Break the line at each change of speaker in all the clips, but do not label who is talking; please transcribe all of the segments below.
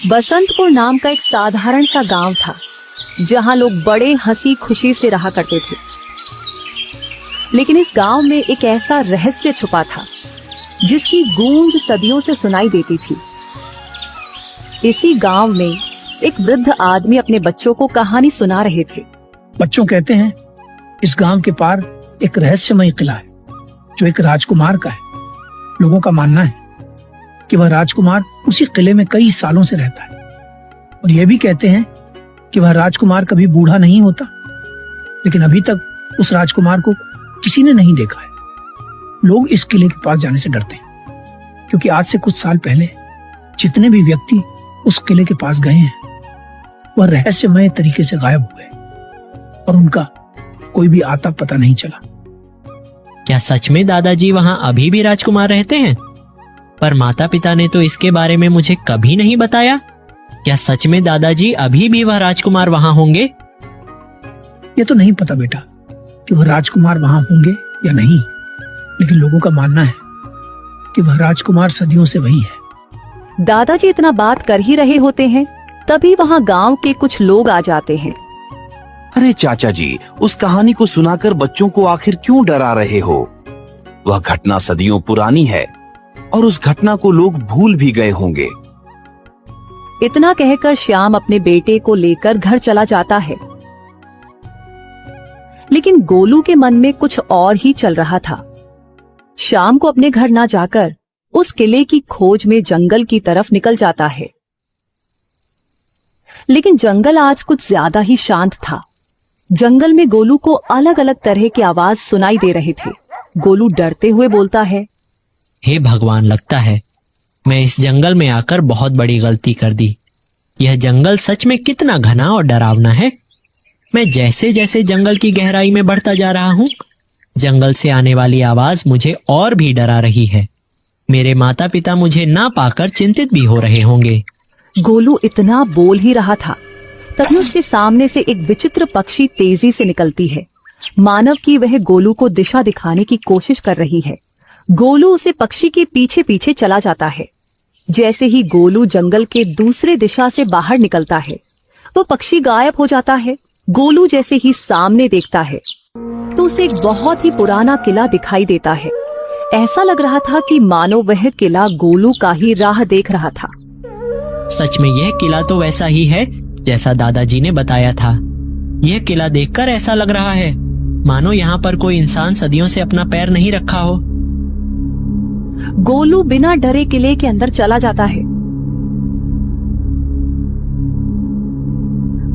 बसंतपुर नाम का एक साधारण सा गांव था जहां लोग बड़े हंसी खुशी से रहा करते थे। लेकिन इस गांव में एक ऐसा रहस्य छुपा था जिसकी गूंज सदियों से सुनाई देती थी। इसी गांव में एक वृद्ध आदमी अपने बच्चों को कहानी सुना रहे थे।
बच्चों, कहते हैं इस गांव के पार एक रहस्यमय किला है जो एक राजकुमार का है। लोगों का मानना है कि वह राजकुमार उसी किले में कई सालों से रहता है और यह भी कहते हैं कि वह राजकुमार कभी बूढ़ा नहीं होता। लेकिन अभी तक उस राजकुमार को किसी ने नहीं देखा है। लोग इस किले के पास जाने से डरते हैं क्योंकि आज से कुछ साल पहले जितने भी व्यक्ति उस किले के पास गए हैं वह रहस्यमय तरीके से गायब हो गए और उनका कोई भी आता पता नहीं चला।
क्या सच में दादाजी वहां अभी भी राजकुमार रहते हैं? पर माता पिता ने तो इसके बारे में मुझे कभी नहीं बताया। क्या सच में दादाजी अभी भी वह राजकुमार वहां होंगे?
ये तो नहीं पता बेटा कि वह राजकुमार वहां होंगे या नहीं, लेकिन लोगों का मानना है कि वह राजकुमार सदियों से वही है।
दादाजी इतना बात कर ही रहे होते हैं, तभी वहां गांव के कुछ लोग आ जाते हैं।
अरे चाचा जी, उस कहानी को सुनाकर बच्चों को आखिर क्यों डरा रहे हो? वह घटना सदियों पुरानी है और उस घटना को लोग भूल भी गए होंगे।
इतना कहकर श्याम अपने बेटे को लेकर घर चला जाता है। लेकिन गोलू के मन में कुछ और ही चल रहा था। श्याम को अपने घर ना जाकर उस किले की खोज में जंगल की तरफ निकल जाता है। लेकिन जंगल आज कुछ ज्यादा ही शांत था। जंगल में गोलू को अलग अलग तरह की आवाज सुनाई दे रहे थे। गोलू डरते हुए बोलता है,
हे भगवान, लगता है मैं इस जंगल में आकर बहुत बड़ी गलती कर दी। यह जंगल सच में कितना घना और डरावना है। मैं जैसे जैसे जंगल की गहराई में बढ़ता जा रहा हूँ, जंगल से आने वाली आवाज मुझे और भी डरा रही है। मेरे माता पिता मुझे ना पाकर चिंतित भी हो रहे होंगे।
गोलू इतना बोल ही रहा था, तभी उसके सामने से एक विचित्र पक्षी तेजी से निकलती है, मानव की वह गोलू को दिशा दिखाने की कोशिश कर रही है। गोलू उसे पक्षी के पीछे पीछे चला जाता है। जैसे ही गोलू जंगल के दूसरे दिशा से बाहर निकलता है, तो पक्षी गायब हो जाता है। गोलू जैसे ही सामने देखता है तो उसे एक बहुत ही पुराना किला दिखाई देता है। ऐसा लग रहा था कि मानो वह किला गोलू का ही राह देख रहा था।
सच में यह किला तो वैसा ही है जैसा दादाजी ने बताया था। यह किला देखकर ऐसा लग रहा है मानो यहाँ पर कोई इंसान सदियों से अपना पैर नहीं रखा हो।
गोलू बिना डरे किले के अंदर चला जाता है।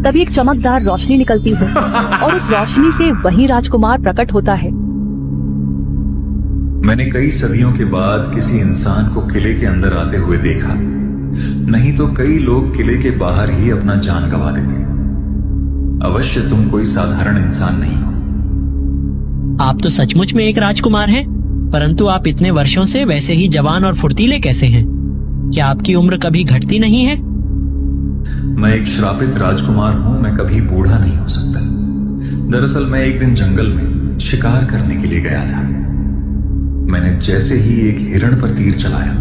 तभी एक चमकदार रोशनी निकलती है और उस रोशनी से वही राजकुमार प्रकट होता है।
मैंने कई सदियों के बाद किसी इंसान को किले के अंदर आते हुए देखा। नहीं तो कई लोग किले के बाहर ही अपना जान गंवा देते। अवश्य तुम कोई साधारण इंसान नहीं हो।
आप तो सचमुच में एक राजकुमार हैं, परंतु आप इतने वर्षों से वैसे ही जवान और फुर्तीले कैसे हैं? क्या आपकी उम्र कभी घटती नहीं है?
मैं एक श्रापित राजकुमार हूं। मैं कभी बूढ़ा नहीं हो सकता। दरअसल मैं एक दिन जंगल में शिकार करने के लिए गया था। मैंने जैसे ही एक हिरण पर तीर चलाया,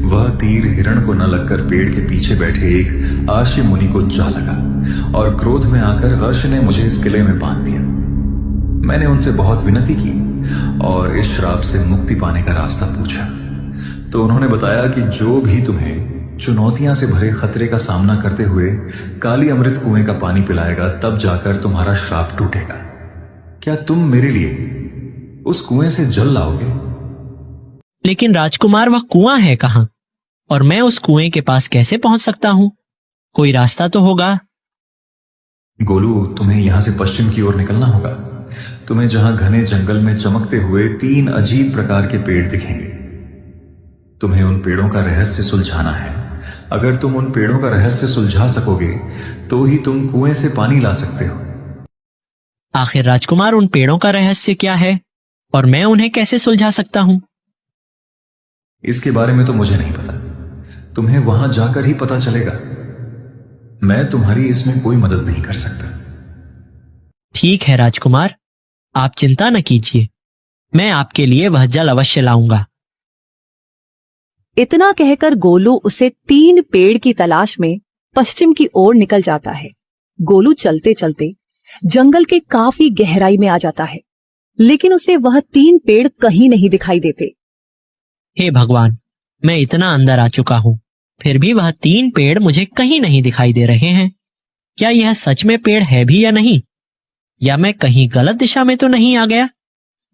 वह तीर हिरण को न लगकर पेड़ के पीछे बैठे एक आशी मुनि को जा लगा और क्रोध में आकर हर्ष ने मुझे इस किले में बांध दिया। मैंने उनसे बहुत विनती की और इस श्राप से मुक्ति पाने का रास्ता पूछा, तो उन्होंने बताया कि जो भी तुम्हें चुनौतियां से भरे खतरे का सामना करते हुए काली अमृत कुएं का पानी पिलाएगा, तब जाकर तुम्हारा श्राप टूटेगा। क्या तुम मेरे लिए उस कुएं से जल लाओगे?
लेकिन राजकुमार, वह कुआं है कहाँ और मैं उस कुएं के पास कैसे पहुंच सकता हूँ? कोई रास्ता तो होगा।
गोलू, तुम्हें यहां से पश्चिम की ओर निकलना होगा। तुम्हें जहां घने जंगल में चमकते हुए 3 अजीब प्रकार के पेड़ दिखेंगे। तुम्हें उन पेड़ों का रहस्य सुलझाना है। अगर तुम उन पेड़ों का रहस्य सुलझा सकोगे तो ही तुम कुएं से पानी ला सकते हो।
आखिर राजकुमार, उन पेड़ों का रहस्य क्या है और मैं उन्हें कैसे सुलझा सकता हूँ?
इसके बारे में तो मुझे नहीं पता। तुम्हें वहां जाकर ही पता चलेगा। मैं तुम्हारी इसमें कोई मदद नहीं कर सकता।
ठीक है राजकुमार, आप चिंता न कीजिए। मैं आपके लिए वह जल अवश्य लाऊंगा।
इतना कहकर गोलू उसे 3 पेड़ की तलाश में पश्चिम की ओर निकल जाता है। गोलू चलते चलते जंगल के काफी गहराई में आ जाता है, लेकिन उसे वह 3 पेड़ कहीं नहीं दिखाई देते।
हे भगवान, मैं इतना अंदर आ चुका हूँ, फिर भी वह 3 पेड़ मुझे कहीं नहीं दिखाई दे रहे हैं। क्या यह सच में पेड़ है भी या नहीं? या मैं कहीं गलत दिशा में तो नहीं आ गया?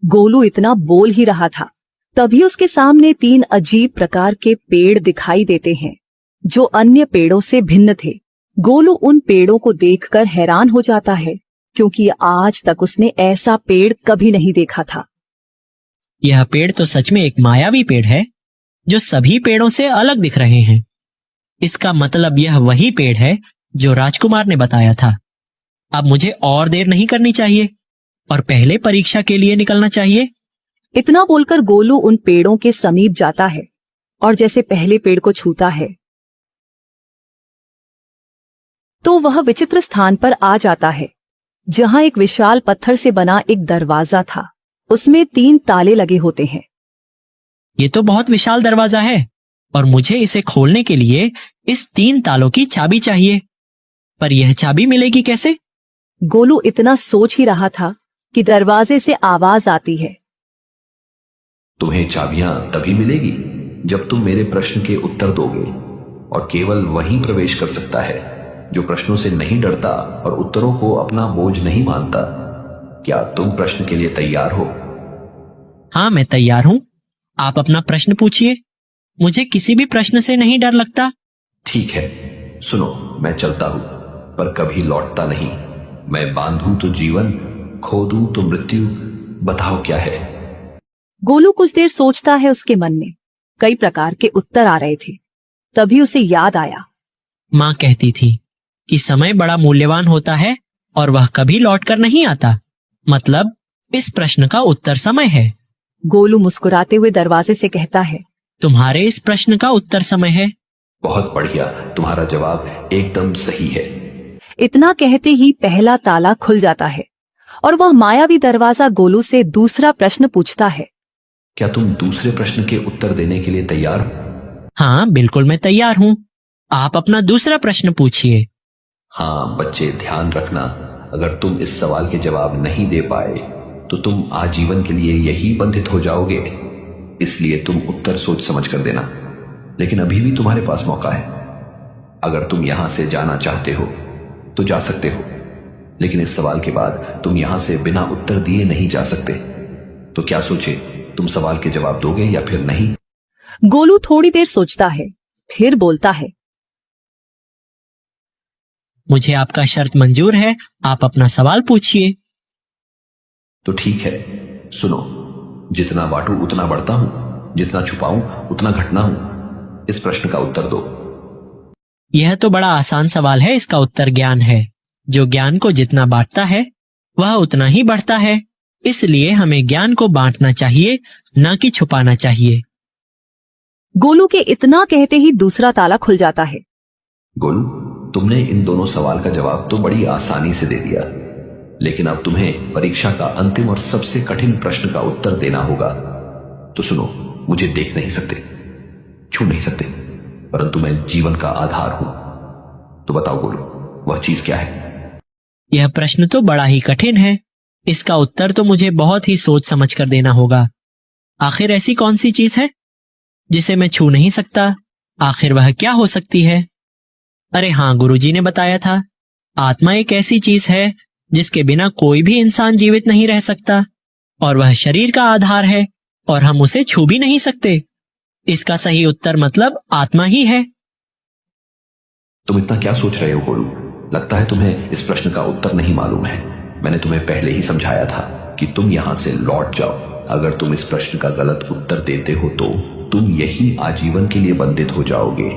गोलू इतना बोल ही रहा था, तभी उसके सामने 3 अजीब प्रकार के पेड़ दिखाई देते हैं, जो अन्य पेड़ों से भिन्न थे। गोलू उन पेड़ों को देखकर हैरान हो जाता है, क्योंकि आज तक उसने ऐसा पेड़ कभी नहीं देखा था।
यह पेड़ तो सच में एक मायावी पेड़ है, जो सभी पेड़ों से अलग दिख रहे हैं। इसका मतलब यह वही पेड़ है जो राजकुमार ने बताया था। अब मुझे और देर नहीं करनी चाहिए और पहले परीक्षा के लिए निकलना चाहिए।
इतना बोलकर गोलू उन पेड़ों के समीप जाता है और जैसे पहले पेड़ को छूता है तो वह विचित्र स्थान पर आ जाता है, जहां एक विशाल पत्थर से बना एक दरवाजा था। उसमें 3 ताले लगे होते हैं।
ये तो बहुत विशाल दरवाजा है और मुझे इसे खोलने के लिए इस 3 तालों की चाबी चाहिए। पर यह चाबी मिलेगी कैसे?
गोलू इतना सोच ही रहा था कि दरवाजे से आवाज आती है।
तुम्हें चाबियां तभी मिलेगी जब तुम मेरे प्रश्न के उत्तर दोगे, और केवल वही प्रवेश कर सकता है जो प्रश्नों से नहीं डरता और उत्तरों को अपना बोझ नहीं मानता। क्या तुम प्रश्न के लिए तैयार हो?
हाँ, मैं तैयार हूँ। आप अपना प्रश्न पूछिए। मुझे किसी भी प्रश्न से नहीं डर लगता।
ठीक है, सुनो, मैं चलता हूं पर कभी लौटता नहीं। मैं बांधूं तो जीवन, खो दूं तो मृत्यु। बताओ क्या है?
गोलू कुछ देर सोचता है। उसके मन में कई प्रकार के उत्तर आ रहे थे। तभी उसे याद आया,
माँ कहती थी कि समय बड़ा मूल्यवान होता है और वह कभी लौटकर नहीं आता। मतलब इस प्रश्न का उत्तर समय है।
गोलू मुस्कुराते हुए दरवाजे से कहता है,
तुम्हारे इस प्रश्न का उत्तर समय है।
बहुत बढ़िया, तुम्हारा जवाब एकदम सही है।
इतना कहते ही पहला ताला खुल जाता है और वह मायावी दरवाजा गोलू से दूसरा प्रश्न पूछता है।
क्या तुम दूसरे प्रश्न के उत्तर देने के लिए तैयार हो?
हाँ, बिल्कुल मैं तैयार हूँ। आप अपना दूसरा प्रश्न पूछिए।
हाँ बच्चे, ध्यान रखना, अगर तुम इस सवाल के जवाब नहीं दे पाए तो तुम आजीवन के लिए यही बंधित हो जाओगे। इसलिए तुम उत्तर सोच समझ कर देना। लेकिन अभी भी तुम्हारे पास मौका है। अगर तुम यहां से जाना चाहते हो तो जा सकते हो, लेकिन इस सवाल के बाद तुम यहां से बिना उत्तर दिए नहीं जा सकते। तो क्या सोचे, तुम सवाल के जवाब दोगे या फिर नहीं?
गोलू थोड़ी देर सोचता है, फिर बोलता है,
मुझे आपका शर्त मंजूर है। आप अपना सवाल पूछिए।
तो ठीक है, सुनो, जितना बांटू उतना बढ़ता हूं, जितना छुपाऊं उतना घटना हूं। इस प्रश्न का उत्तर दो।
यह तो बड़ा आसान सवाल है। इसका उत्तर ज्ञान है। जो ज्ञान को जितना बांटता है वह उतना ही बढ़ता है। इसलिए हमें ज्ञान को बांटना चाहिए, न कि छुपाना चाहिए।
गोलू के इतना कहते ही दूसरा ताला खुल जाता है।
गोलू, तुमने इन दोनों सवाल का जवाब तो बड़ी आसानी से दे दिया, लेकिन अब तुम्हें परीक्षा का अंतिम और सबसे कठिन प्रश्न का उत्तर देना होगा। तो सुनो, मुझे देख नहीं सकते, छू नहीं सकते, परंतु मैं जीवन का आधार हूं। तो बताओ गोलू, वह चीज क्या है?
यह प्रश्न तो बड़ा ही कठिन है। इसका उत्तर तो मुझे बहुत ही सोच समझ कर देना होगा। आखिर ऐसी कौन सी चीज है जिसे मैं छू नहीं सकता? आखिर वह क्या हो सकती है? अरे हाँ, गुरुजी ने बताया था, आत्मा एक ऐसी चीज है जिसके बिना कोई भी इंसान जीवित नहीं रह सकता, और वह शरीर का आधार है और हम उसे छू भी नहीं सकते। इसका सही उत्तर मतलब आत्मा ही है।
तुम इतना क्या सोच रहे हो गोलू? लगता है तुम्हें इस प्रश्न का उत्तर नहीं मालूम है। मैंने तुम्हें पहले ही समझाया था कि तुम यहां से लौट जाओ। अगर तुम इस प्रश्न का गलत उत्तर देते हो तो तुम यही आजीवन के लिए बंधित हो जाओगे।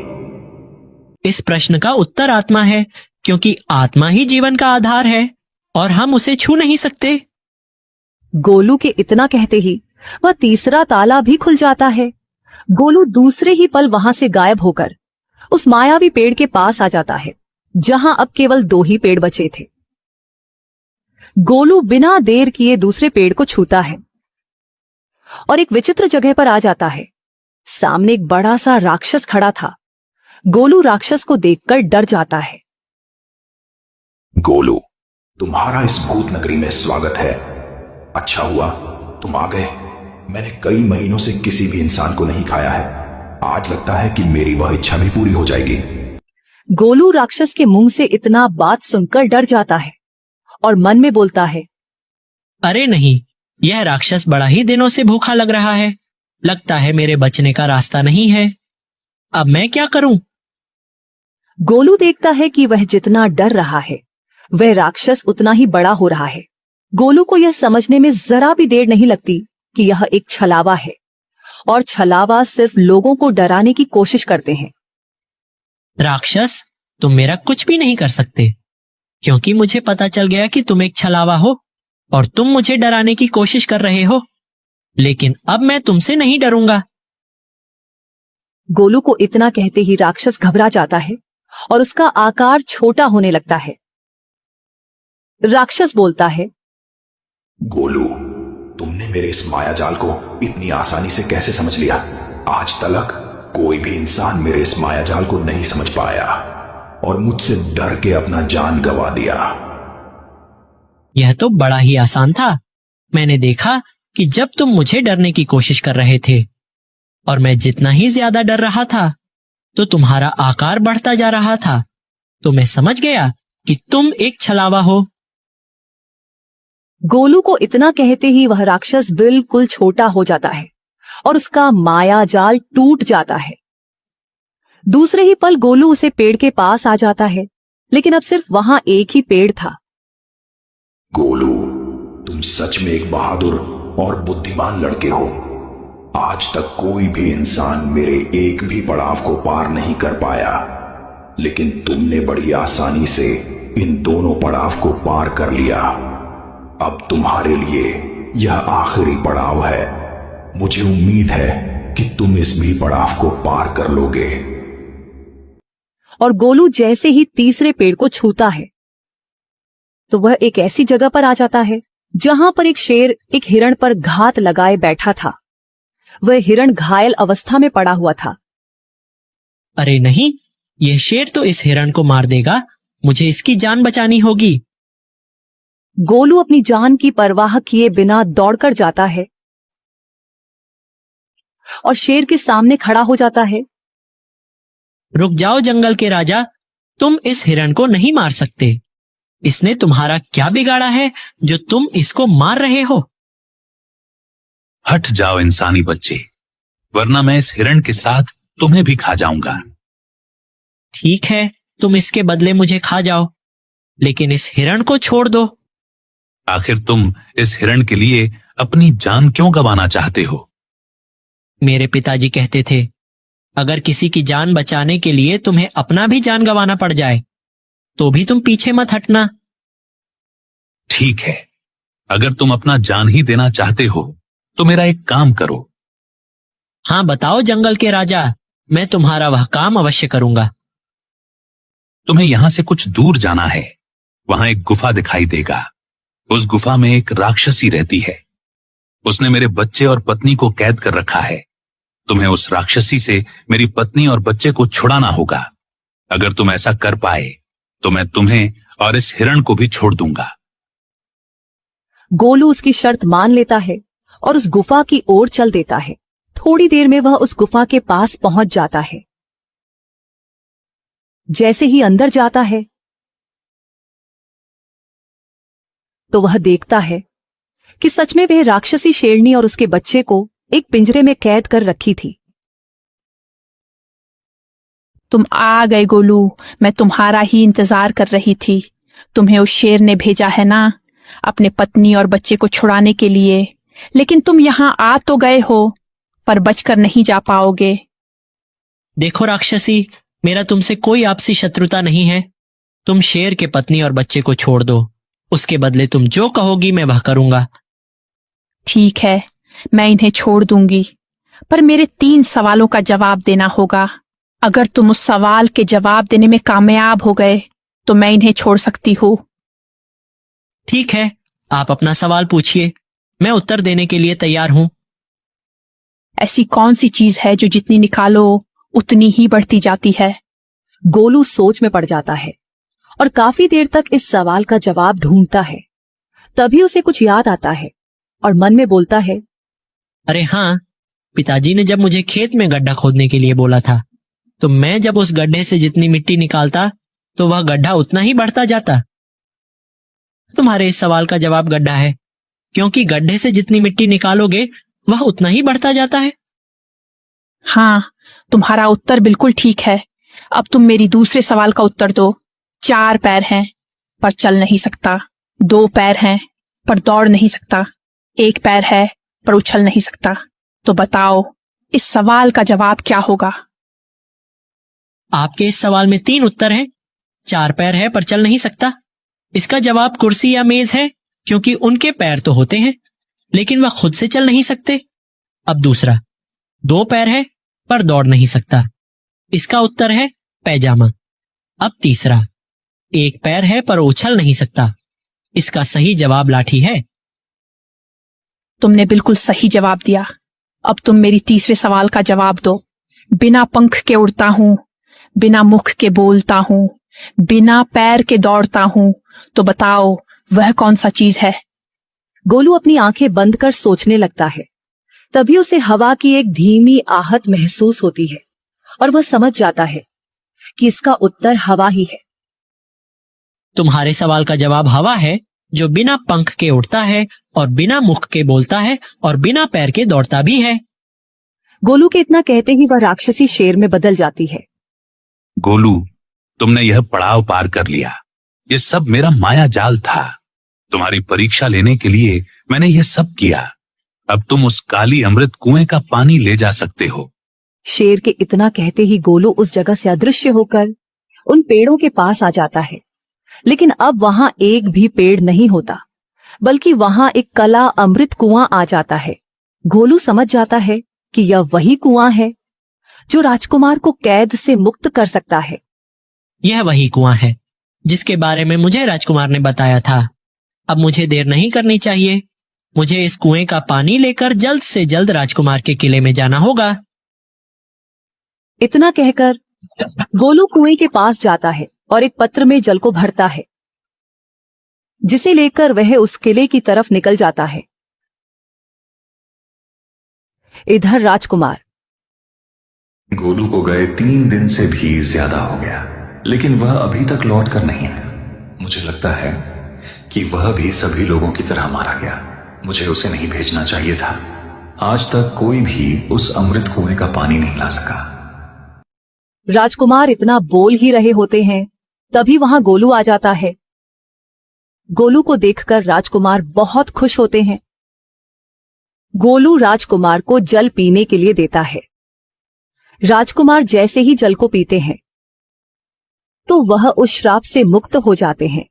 इस प्रश्न का उत्तर आत्मा है, क्योंकि आत्मा ही जीवन का आधार है और हम उसे छू नहीं सकते।
गोलू के इतना कहते ही वह तीसरा ताला भी खुल जाता है। गोलू दूसरे ही पल वहां से गायब होकर उस मायावी पेड़ के पास आ जाता है, जहां अब केवल 2 ही पेड़ बचे थे। गोलू बिना देर किए दूसरे पेड़ को छूता है और एक विचित्र जगह पर आ जाता है। सामने एक बड़ा सा राक्षस खड़ा था। गोलू राक्षस को देखकर डर जाता है।
गोलू, तुम्हारा इस भूत नगरी में स्वागत है। अच्छा हुआ तुम आ गए। मैंने कई महीनों से किसी भी इंसान को नहीं खाया है। आज लगता है कि मेरी वह इच्छा भी पूरी हो जाएगी।
गोलू राक्षस के मुंह से इतना बात सुनकर डर जाता है और मन में बोलता है,
अरे नहीं, यह राक्षस बड़ा ही दिनों से भूखा लग रहा है। लगता है मेरे बचने का रास्ता नहीं है। अब मैं क्या करूं?
गोलू देखता है कि वह जितना डर रहा है वह राक्षस उतना ही बड़ा हो रहा है। गोलू को यह समझने में जरा भी देर नहीं लगती कि यह एक छलावा है और छलावा सिर्फ लोगों को डराने की कोशिश करते हैं।
राक्षस, तुम मेरा कुछ भी नहीं कर सकते, क्योंकि मुझे पता चल गया कि तुम एक छलावा हो और तुम मुझे डराने की कोशिश कर रहे हो। लेकिन अब मैं तुमसे नहीं डरूंगा।
गोलू को इतना कहते ही राक्षस घबरा जाता है और उसका आकार छोटा होने लगता है। राक्षस बोलता है,
गोलू, तुमने मेरे इस मायाजाल को इतनी आसानी से कैसे समझ लिया? आज तक कोई भी इंसान मेरे इस मायाजाल को नहीं समझ पाया और मुझसे डर के अपना जान गंवा दिया।
यह तो बड़ा ही आसान था। मैंने देखा कि जब तुम मुझे डरने की कोशिश कर रहे थे और मैं जितना ही ज्यादा डर रहा था तो तुम्हारा आकार बढ़ता जा रहा था, तो मैं समझ गया कि तुम एक छलावा हो।
गोलू को इतना कहते ही वह राक्षस बिल्कुल छोटा हो जाता है और उसका माया जाल टूट जाता है। दूसरे ही पल गोलू उसे पेड़ के पास आ जाता है, लेकिन अब सिर्फ वहां एक ही पेड़ था।
गोलू, तुम सच में एक बहादुर और बुद्धिमान लड़के हो। आज तक कोई भी इंसान मेरे एक भी पड़ाव को पार नहीं कर पाया, लेकिन तुमने बड़ी आसानी से इन दोनों पड़ाव को पार कर लिया। अब तुम्हारे लिए यह आखिरी पड़ाव है। मुझे उम्मीद है कि तुम इस भी पड़ाव को पार कर लोगे।
और गोलू जैसे ही तीसरे पेड़ को छूता है तो वह एक ऐसी जगह पर आ जाता है जहां पर एक शेर एक हिरण पर घात लगाए बैठा था। वह हिरण घायल अवस्था में पड़ा हुआ था।
अरे नहीं, यह शेर तो इस हिरण को मार देगा। मुझे इसकी जान बचानी होगी।
गोलू अपनी जान की परवाह किए बिना दौड़कर जाता है और शेर के सामने खड़ा हो जाता है।
रुक जाओ जंगल के राजा, तुम इस हिरण को नहीं मार सकते। इसने तुम्हारा क्या बिगाड़ा है जो तुम इसको मार रहे हो?
हट जाओ इंसानी बच्चे, वरना मैं इस हिरण के साथ तुम्हें भी खा जाऊंगा।
ठीक है, तुम इसके बदले मुझे खा जाओ, लेकिन इस हिरण को छोड़ दो।
आखिर तुम इस हिरण के लिए अपनी जान क्यों गंवाना चाहते हो?
मेरे पिताजी कहते थे, अगर किसी की जान बचाने के लिए तुम्हें अपना भी जान गंवाना पड़ जाए तो भी तुम पीछे मत हटना।
ठीक है, अगर तुम अपना जान ही देना चाहते हो तो मेरा एक काम करो।
हाँ बताओ जंगल के राजा, मैं तुम्हारा वह काम अवश्य करूंगा।
तुम्हें यहां से कुछ दूर जाना है। वहां एक गुफा दिखाई देगा। उस गुफा में एक राक्षसी रहती है। उसने मेरे बच्चे और पत्नी को कैद कर रखा है। तुम्हें उस राक्षसी से मेरी पत्नी और बच्चे को छुड़ाना होगा। अगर तुम ऐसा कर पाए तो मैं तुम्हें और इस हिरण को भी छोड़ दूंगा।
गोलू उसकी शर्त मान लेता है और उस गुफा की ओर चल देता है। थोड़ी देर में वह उस गुफा के पास पहुंच जाता है। जैसे ही अंदर जाता है तो वह देखता है कि सच में वह राक्षसी शेरनी और उसके बच्चे को एक पिंजरे में कैद कर रखी थी।
तुम आ गए गोलू, मैं तुम्हारा ही इंतजार कर रही थी। तुम्हें उस शेर ने भेजा है ना, अपने पत्नी और बच्चे को छुड़ाने के लिए। लेकिन तुम यहां आ तो गए हो, पर बचकर नहीं जा पाओगे।
देखो राक्षसी, मेरा तुमसे कोई आपसी शत्रुता नहीं है। तुम शेर के पत्नी और बच्चे को छोड़ दो। उसके बदले तुम जो कहोगी मैं वह करूंगा।
ठीक है, मैं इन्हें छोड़ दूंगी, पर मेरे 3 सवालों का जवाब देना होगा। अगर तुम उस सवाल के जवाब देने में कामयाब हो गए तो मैं इन्हें छोड़ सकती हूँ।
ठीक है, आप अपना सवाल पूछिए, मैं उत्तर देने के लिए तैयार हूं।
ऐसी कौन सी चीज है जो जितनी निकालो उतनी ही बढ़ती जाती है?
गोलू सोच में पड़ जाता है और काफी देर तक इस सवाल का जवाब ढूंढता है। तभी उसे कुछ याद आता है और मन में बोलता है,
अरे हाँ, पिताजी ने जब मुझे खेत में गड्ढा खोदने के लिए बोला था, तो मैं जब उस गड्ढे से जितनी मिट्टी निकालता तो वह गड्ढा उतना ही बढ़ता जाता। तुम्हारे इस सवाल का जवाब गड्ढा है, क्योंकि गड्ढे से जितनी मिट्टी निकालोगे वह उतना ही बढ़ता जाता है।
हाँ, तुम्हारा उत्तर बिल्कुल ठीक है। अब तुम मेरी दूसरे सवाल का उत्तर दो। 4 पैर हैं पर चल नहीं सकता, 2 पैर हैं पर दौड़ नहीं सकता, 1 पैर है पर उछल नहीं सकता। तो बताओ इस सवाल का जवाब क्या होगा?
आपके इस सवाल में 3 उत्तर हैं। 4 पैर है पर चल नहीं सकता, इसका जवाब कुर्सी या मेज है, क्योंकि उनके पैर तो होते हैं लेकिन वह खुद से चल नहीं सकते। अब दूसरा, 2 पैर है पर दौड़ नहीं सकता, इसका उत्तर है पैजामा। अब तीसरा, 1 पैर है पर उछल नहीं सकता, इसका सही जवाब लाठी है।
तुमने बिल्कुल सही जवाब दिया। अब तुम मेरी तीसरे सवाल का जवाब दो। बिना पंख के उड़ता हूं, बिना मुख के बोलता हूं, बिना पैर के दौड़ता हूं, तो बताओ वह कौन सा चीज है?
गोलू अपनी आंखें बंद कर सोचने लगता है। तभी उसे हवा की एक धीमी आहट महसूस होती है और वह समझ जाता है कि इसका उत्तर हवा ही है।
तुम्हारे सवाल का जवाब हवा है, जो बिना पंख के उड़ता है और बिना मुख के बोलता है और बिना पैर के दौड़ता भी है।
गोलू के इतना कहते ही वह राक्षसी शेर में बदल जाती है।
गोलू, तुमने यह पड़ाव पार कर लिया। यह सब मेरा माया जाल था। तुम्हारी परीक्षा लेने के लिए मैंने यह सब किया। अब तुम उस काली अमृत कुएं का पानी ले जा सकते हो।
शेर के इतना कहते ही गोलू उस जगह से अदृश्य होकर उन पेड़ों के पास आ जाता है। लेकिन अब वहां एक भी पेड़ नहीं होता, बल्कि वहां एक कला अमृत कुआं आ जाता है। गोलू समझ जाता है कि यह वही कुआं है जो राजकुमार को कैद से मुक्त कर सकता है।
यह वही कुआं है जिसके बारे में मुझे राजकुमार ने बताया था। अब मुझे देर नहीं करनी चाहिए। मुझे इस कुएं का पानी लेकर जल्द से जल्द राजकुमार के किले में जाना होगा।
इतना कहकर गोलू कुएं के पास जाता है और एक पत्र में जल को भरता है, जिसे लेकर वह उस किले की तरफ निकल जाता है। इधर राजकुमार,
गोलू को गए 3 दिन से भी ज्यादा हो गया, लेकिन वह अभी तक लौट कर नहीं आया। मुझे लगता है कि वह भी सभी लोगों की तरह मारा गया। मुझे उसे नहीं भेजना चाहिए था। आज तक कोई भी उस अमृत कुएं का पानी नहीं ला सका।
राजकुमार इतना बोल ही रहे होते हैं, तभी वहां गोलू आ जाता है। गोलू को देखकर राजकुमार बहुत खुश होते हैं। गोलू राजकुमार को जल पीने के लिए देता है। राजकुमार जैसे ही जल को पीते हैं तो वह उस श्राप से मुक्त हो जाते हैं।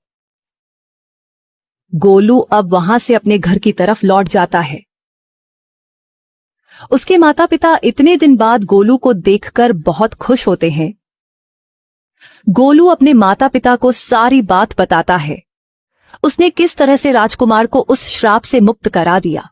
गोलू अब वहां से अपने घर की तरफ लौट जाता है। उसके माता पिता इतने दिन बाद गोलू को देखकर बहुत खुश होते हैं। गोलू अपने माता पिता को सारी बात बताता है। उसने किस तरह से राजकुमार को उस श्राप से मुक्त करा दिया।